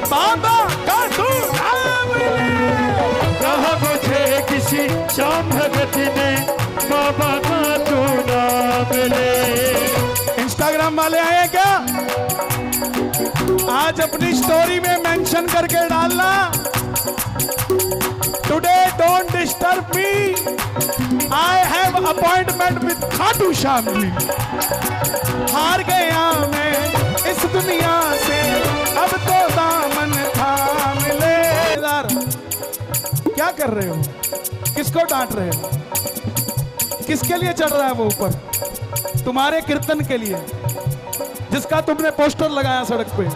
बाबा का तू नाम ले, कहा मुझे किसी शाम भगत ने बाबा का तू नाम ले। इंस्टाग्राम वाले आए क्या? आज अपनी स्टोरी में मेंशन करके डालना, today don't disturb me, I have appointment with Khatu Shyam ji. हार गया मैं इस दुनिया से, अब तो दामन थाम ले। क्या कर रहे हो? किसको डांट रहे हो? किसके लिए चढ़ रहा है वो ऊपर? तुम्हारे कीर्तन के लिए, जिसका तुमने पोस्टर लगाया सड़क पे।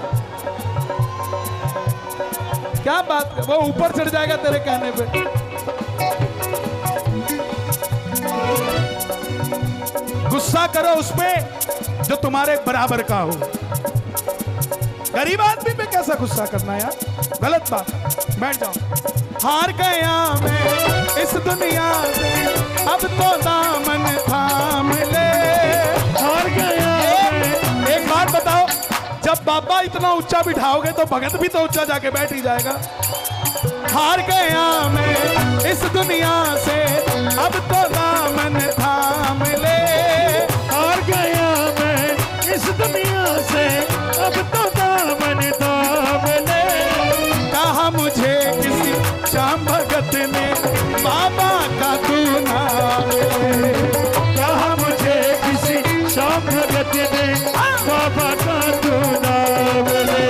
क्या बात, वो ऊपर चढ़ जाएगा तेरे कहने पे। गुस्सा करो उसमें जो तुम्हारे बराबर का हो। गरीब आदमी पे कैसा गुस्सा करना यार, गलत बात। बैठ जाओ। हार गया मैं इस दुनिया से, अब तो दामन थाम ले। हार गया मैं। एक बात बताओ, जब बाबा इतना ऊंचा बिठाओगे तो भगत भी तो ऊंचा जाके बैठ ही जाएगा। हार गया मैं इस दुनिया से, अब तो दामन थाम ले। हार गया मैं इस दुनिया से, अब तो दामन थाम ले। कहा मुझे किसी श्याम भगत ने बाबा का तू नाम ले। कहा मुझे किसी श्याम भगत ने बाबा का तू नाम ले।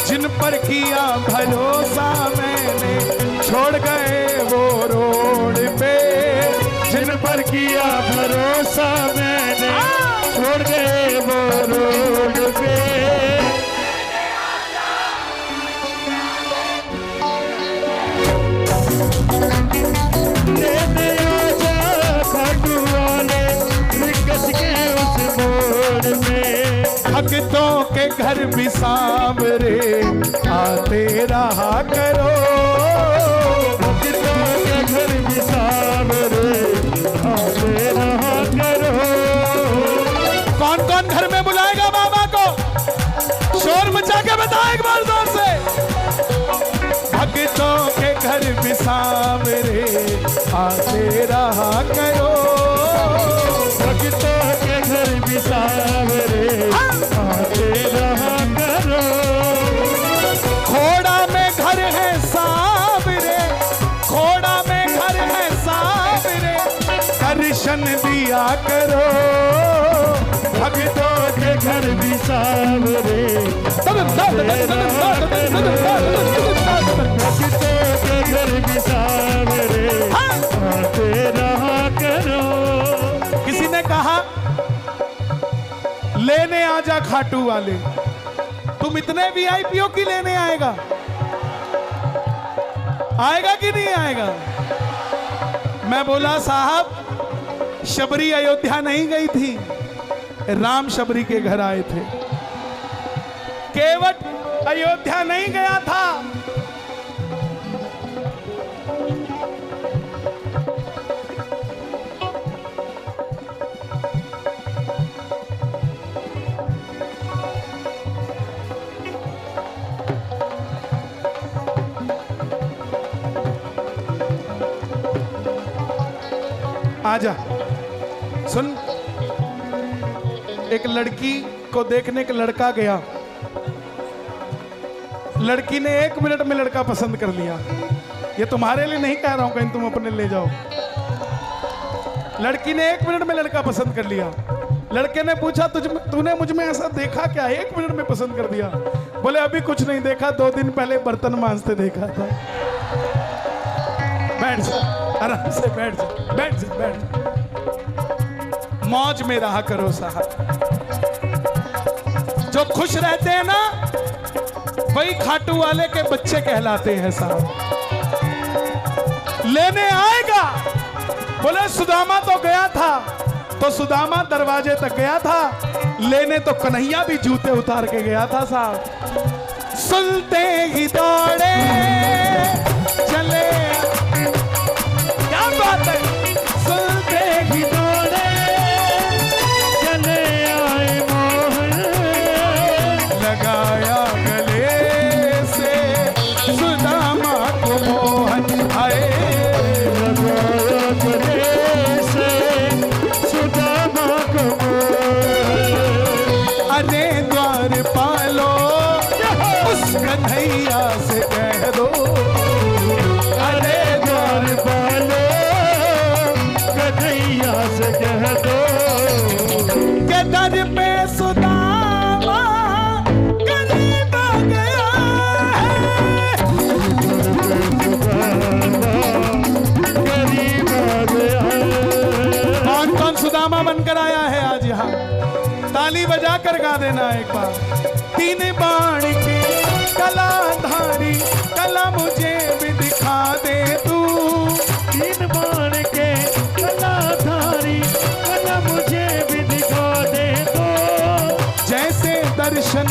जिन पर किया भरोसा मैंने, छोड़ गए वो रोड पे। जिन पर किया भरोसा मैंने, छोड़ गए वो रोड पे। लेने आजा खाटू वाले, रिक्स के उस मोड़ में। भक्तों के घर भी सांवरे आते रहा करो। भक्तों के घर भी सांवरे आते रहा करो। कौन कौन घर में बुलाएगा बाबा को? शोर मचा के बताओ एक बार जोर से। भक्तों के घर भी सांवरे आते रहा करो। भक्तों के घर भी सांवरे आते रहा करो। खोड़ा में घर है सांवरे, खोड़ा में घर है सांवरे, दर्शन दिया करो। भक्तों के घर भी सांवरे भक्तों के घर भी सांवरे आते रहा करो। किसी ने कहा लेने आजा खाटू वाले, तुम इतने वीआईपीओ की लेने आएगा? आएगा कि नहीं आएगा? मैं बोला साहब, शबरी अयोध्या नहीं गई थी, राम शबरी के घर आए थे। केवट अयोध्या नहीं गया था, आजा सुन। एक लड़की को देखने का लड़का गया, लड़की ने 1 मिनट में लड़का पसंद कर लिया। ये तुम्हारे लिए नहीं कह रहा हूं, कहीं तुम अपने ले जाओ। लड़की ने 1 मिनट में लड़का पसंद कर लिया। लड़के ने पूछा तूने मुझ में ऐसा देखा क्या, 1 मिनट में पसंद कर दिया? बोले अभी कुछ नहीं देखा, 2 दिन पहले बर्तन मांजते देखा था। बैठ जा, आराम से बैठ जा, बैठ जा, बैठ जा। मौज में रहा करो साहब। जो खुश रहते हैं ना, वही खाटू वाले के बच्चे कहलाते हैं साहब। लेने आएगा। बोले सुदामा तो गया था, तो सुदामा दरवाजे तक गया था, लेने तो कन्हैया भी जूते उतार के गया था साहब। सुनते ही दौड़े चले, क्या बात है, सुनते ही दौड़े चले आए मोहन, लगाया गले से सुदामा को मोहन। आए लगाया गले से सुदामा को मोहन। अरे द्वार पालो उस कन्हैया से कह दो, अरे द्वार पालो कन्हैया से कह दो, के दर पे सुदामा करीब आ गया है। करीब आ गया है। कौन कौन सुदामा बनकर आया है आज यहाँ? ताली बजा कर गा देना एक बार। 3 बाण की कलाधारी कला मुझे भी दिखा दे तू, 3 बाण के कलाधारी कला मुझे भी दिखा दे दो। जैसे दर्शन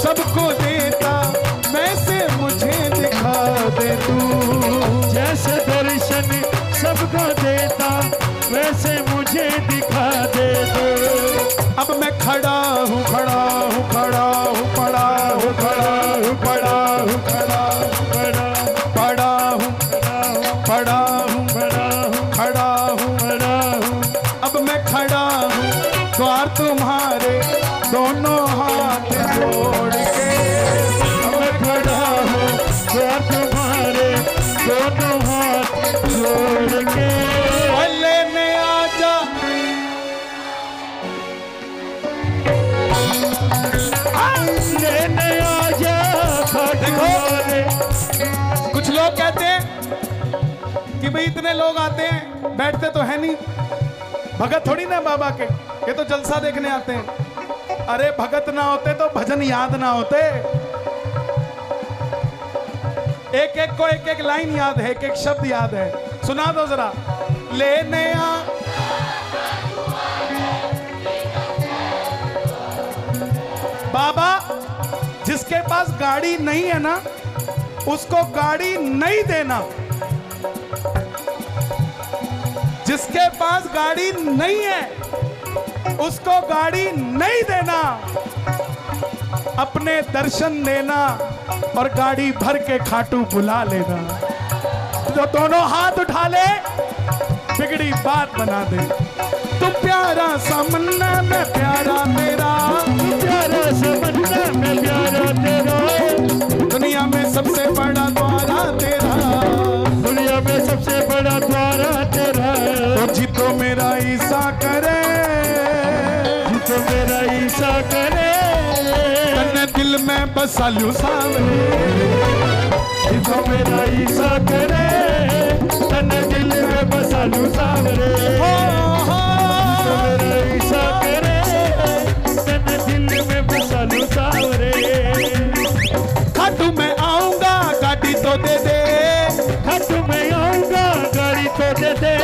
सबको देता वैसे मुझे दिखा दे तू। जैसे दर्शन सबको देता वैसे मुझे दिखा दे दो। अब मैं खड़ा हूँ, खड़ा हूँ, खड़ा हूँ, पड़ा हूँ, खड़ा हूँ, पड़ा हूँ, खड़ा बड़ा पड़ा हूँ, बड़ा खड़ा हूँ, बड़ा खड़ा हूँ। बड़ा हूँ। अब मैं खड़ा हूँ द्वार तुम्हारे दोनों हाथ जोड़ के। अब मैं खड़ा हूँ द्वार तुम्हारे दोनों हाथ जोड़ के। और लेने आजा, लेने आजा खाटू वाले। कुछ लोग कहते हैं कि भाई इतने लोग आते हैं, बैठते तो है नहीं, भगत थोड़ी ना बाबा के, ये तो जलसा देखने आते हैं। अरे भगत ना होते तो भजन याद ना होते। एक एक को एक एक लाइन याद है, एक एक शब्द याद है। सुना दो जरा। लेने आ बाबा, जिसके पास गाड़ी नहीं है ना, उसको गाड़ी नहीं देना। जिसके पास गाड़ी नहीं है उसको गाड़ी नहीं देना। अपने दर्शन देना और गाड़ी भर के खाटू बुला लेना। जो दोनों हाथ उठा ले बिगड़ी बात बना दे। तू प्यारा समन्ना मैं प्यारा तेरा, प्यारा समन्ना में प्यारा तेरा, दुनिया में सबसे बड़ा द्वारा तेरा, दुनिया में सबसे बड़ा द्वारा तेरा। तो जीतो मेरा ईसा करे, जीतो मेरा ईसा करे, तन्ने दिल में बसालू सावरे। जीतो मेरा ईसा करे, तन्ने दिल में बसालू सावरे। जीतो मेरा ईसा करे, तन्ने दिल में बसालू सावरे। खाटू मैं आऊंगा गाड़ी तो दे दे, खाटू मैं आऊंगा गाड़ी तो दे दे,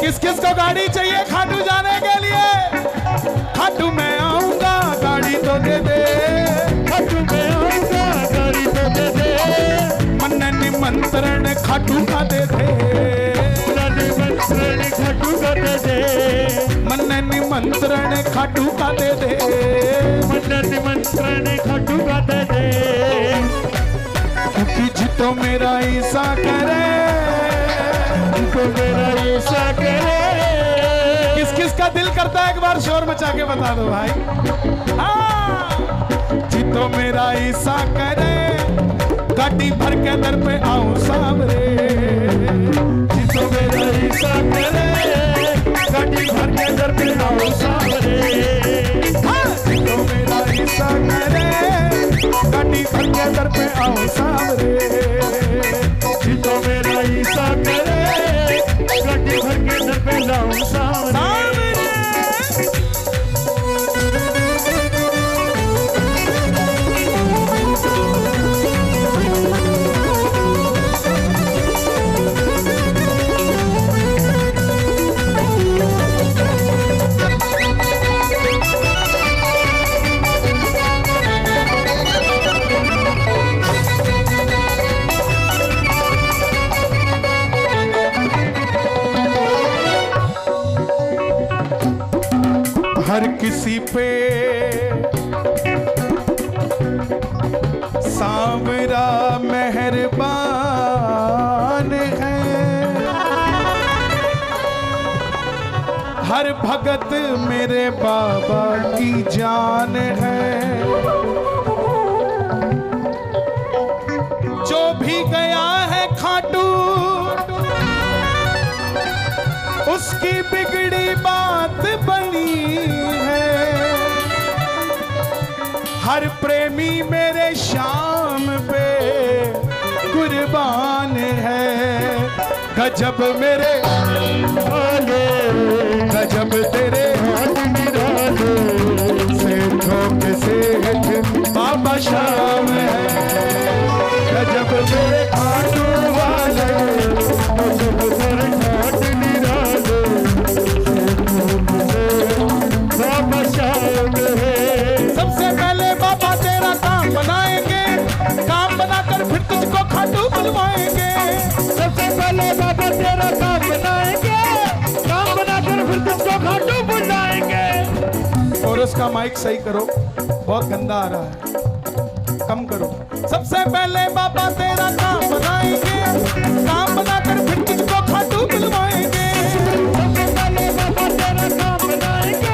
किस किस को गाड़ी चाहिए खाटू जाने के लिए? खाटू मैं आऊंगा गाड़ी तो दे दे, खाटू मैं आऊंगा गाड़ी तो दे दे, मन निमंत्रण खाटू का दे दे, निमंत्रण खाटू का दे दे, मन निमंत्रण खाटू का दे दे, मन निमंत्रण खाटू का दे दे, क्योंकि जितो मेरा ईसा करे, तो मेरा ईसा करे। किस किस का दिल करता है एक बार शोर मचा के बता दो भाई। हाँ, जितो मेरा ईसा करे, गाड़ी भर के दर पे आऊं सामरे, जितो मेरा ईसा करे, गाड़ी भर के दर पे आऊं सामरे, जितो मेरा ईसा करे, गाड़ी भर के दर पे आऊं सामरे, जितो मेरा ईसा करे, गाड़ी भर के दर पे आऊं सामरे। हर किसी पे सांवरा मेहरबान है, हर भगत मेरे बाबा की जान है, जो भी गया है खाटू उसकी बिगड़ी बात बनी है, हर प्रेमी मेरे शाम पे कुर्बान है, गजब मेरे आले, गजब तेरे सेठों के सेठ बाबा शाम है, गजब मेरे खाटू वाले, गजब तेरे घाट निराले, बाबा शाम है। सबसे पहले बाबा तेरा काम बनाएंगे, काम बनाकर फिर तुझको खाटू बुलवाएंगे, सबसे पहले बाबा तेरा काम बनाएंगे, काम बनाकर फिर तुमको खाटू बुलाएंगे। और उसका माइक सही करो, बहुत गंदा आ रहा है, कम करो। सबसे पहले बाबा तेरा काम बनाएंगे, काम बनाकर फिर तुझको खाटू बुलवाएंगे, सबसे पहले बाबा तेरा काम बनाएंगे,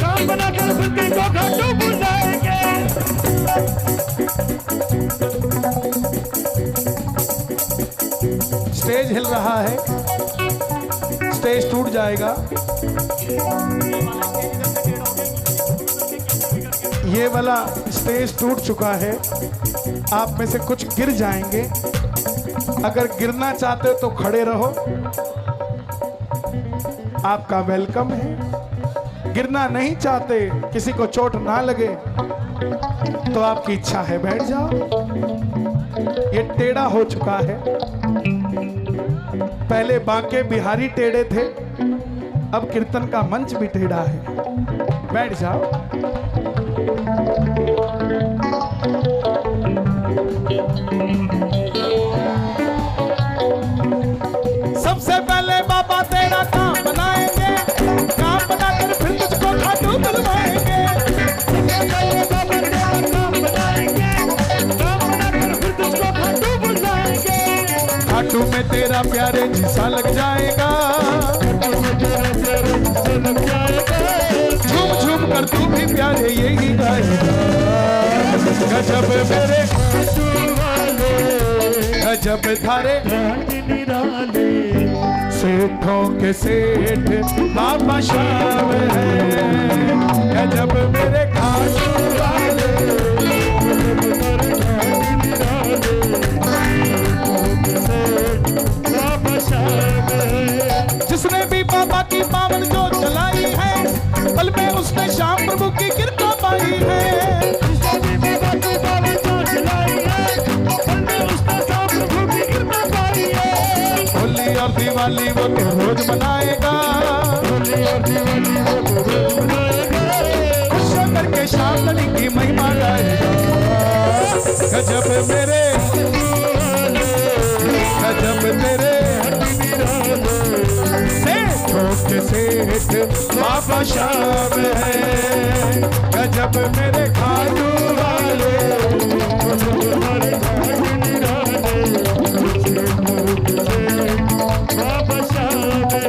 काम बनाकर फिर तुमको खाटू बुलाएंगे। स्टेज हिल रहा है, स्टेज टूट जाएगा, ये वाला स्टेज टूट चुका है, आप में से कुछ गिर जाएंगे, अगर गिरना चाहते हो तो खड़े रहो, आपका वेलकम है, गिरना नहीं चाहते, किसी को चोट ना लगे तो आपकी इच्छा है बैठ जाओ, ये टेढ़ा हो चुका है, पहले बांके बिहारी टेढ़े थे, अब कीर्तन का मंच भी टेढ़ा है, बैठ जाओ। सबसे पहले बाबा तेरा काम बनाएंगे, काम बनाकर फिर तुझको खाटू बुलवाएंगे, सबसे पहले बाबा तेरा काम बनाएंगे, काम बनाकर फिर तुमको खाटू बुलाएंगे। खाटू में तेरा प्यारे जिसा लग जाएगा, लग जाएगा, झूम झूम कर तू भी प्यारे यही गाएगा, गजब मेरे खाटू वाले, गजब थारे घाट निराले, सेठों के सेठ बाबा शाम है, गजब मेरे खाटू वाले, बाबा शाम है। जिसने भी बाबा की पावन जोत जलाई है, पल में उसने श्याम प्रभु की कृपा पाई है, जिसने भी बाबा की पावन जोत जलाई है, पल में उसने श्याम प्रभु की कृपा पाई है। होली और दिवाली वो तो रोज मनाएगा, होली और दिवाली वो तो रोज मनाएगा, खुशियाँ करके शामदनी की महिमा गाएगा। गजब मेरे, गजब तेरे सेठ बाबा शाम है, गजब मेरे खाटू वाले, बाबा शाम है।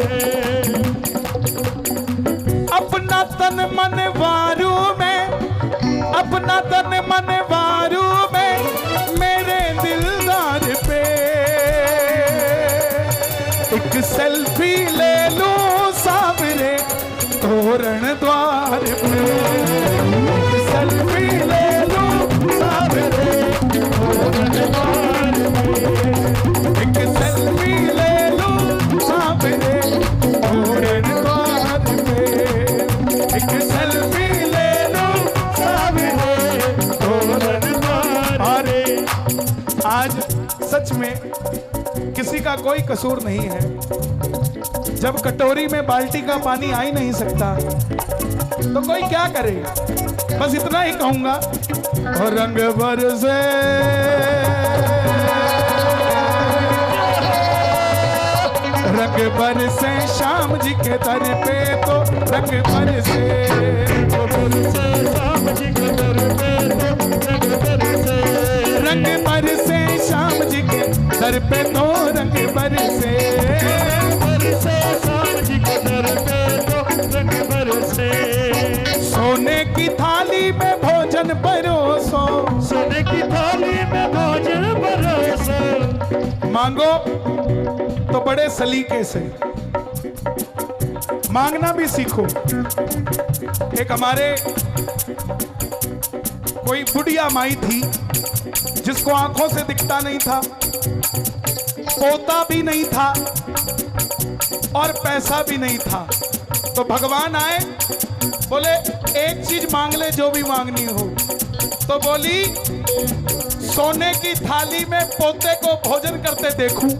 अपना तन मन वारू में, अपना तन मन वारू में मेरे दिलदार पे एक सेल्फी ले लूं सामने तोरण द्वार पे, एक सेल्फी ले लूं सामने तोरण द्वार पे, एक सेल्फी ले लूं सामने तोरण द्वार पे, एक सेल्फी ले लूं सामने तोरण द्वार पे। आज सच में किसी का कोई कसूर नहीं है। जब कटोरी में बाल्टी का पानी आ ही नहीं सकता तो कोई क्या करेगा। बस इतना ही कहूंगा, और रंग बरसे रंग बरसे श्याम जी के दर पे, तो रंग बरसे श्याम जी के दर पे, रंग बरसे श्याम जी के दर पे, तो रंग बरसे श्याम जी के दर पे, तो रंग बरसे। सोने की थाली में भोजन परोसो, सोने की थाली में भोजन परोसो, मांगो तो बड़े सलीके से, मांगना भी सीखो। एक हमारे कोई बुढ़िया माई थी जिसको आंखों से दिखता नहीं था, पोता भी नहीं था और पैसा भी नहीं था। तो भगवान आए, बोले एक चीज मांग ले जो भी मांगनी हो। तो बोली सोने की थाली में पोते को भोजन करते देखूं।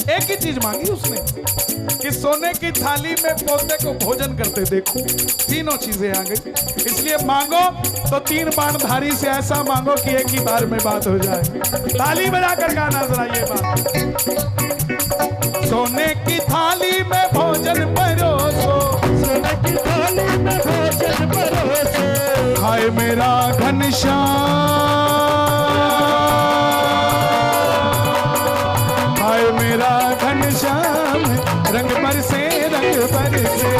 एक ही चीज मांगी उसने कि सोने की थाली में पोते को भोजन करते देखूं। तीनों चीजें आ गई। इसलिए मांगो तो 3 बाणधारी से ऐसा मांगो कि एक ही बार में बात हो जाए। ताली बजाकर गाना जरा ये बात। सोने की थाली में भोजन परोसो, सोने की थाली में भोजन परोसो, खाए मेरा घनश्याम, खाए मेरा घनश्याम, रंग बरसे रंग बरसे,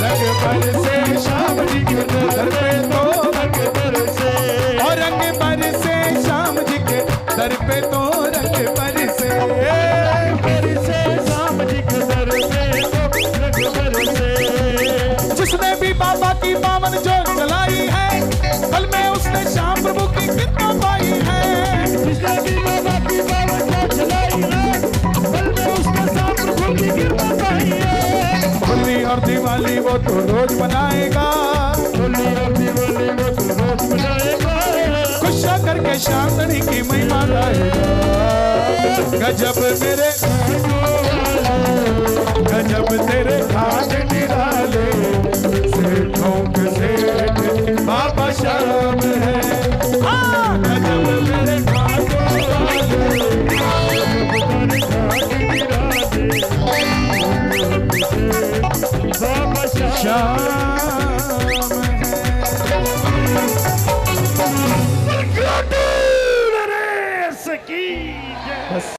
रंग बरसे श्याम जी के दर पे, तो रंग बरसे, और रंग बरसे श्याम जी के दर पे, तो रंग बरसे, बरसे श्याम जी के दर पे, तो रंग बरसे। जिसने भी बाबा की पावन जोत जलाई है, पल में उसने श्याम प्रभु की कृपा पाई है। जिसने भी बाबा की पावन जोत जलाई है, पल में उसने श्याम प्रभु की कृपा पाई है। होली और दिवाली वो तो रोज मनाएगा, होली और दिवाली वो तो रोज मनाएगा, खुशियाँ करके शामदनी की महिमा गाएगा। गजब मेरे, गजब तेरे खाट निराले, सेठों के सेठ बाबा शाम है। हाँ, गजब मेरे खाट वाले, बाबा शाम है। सकी।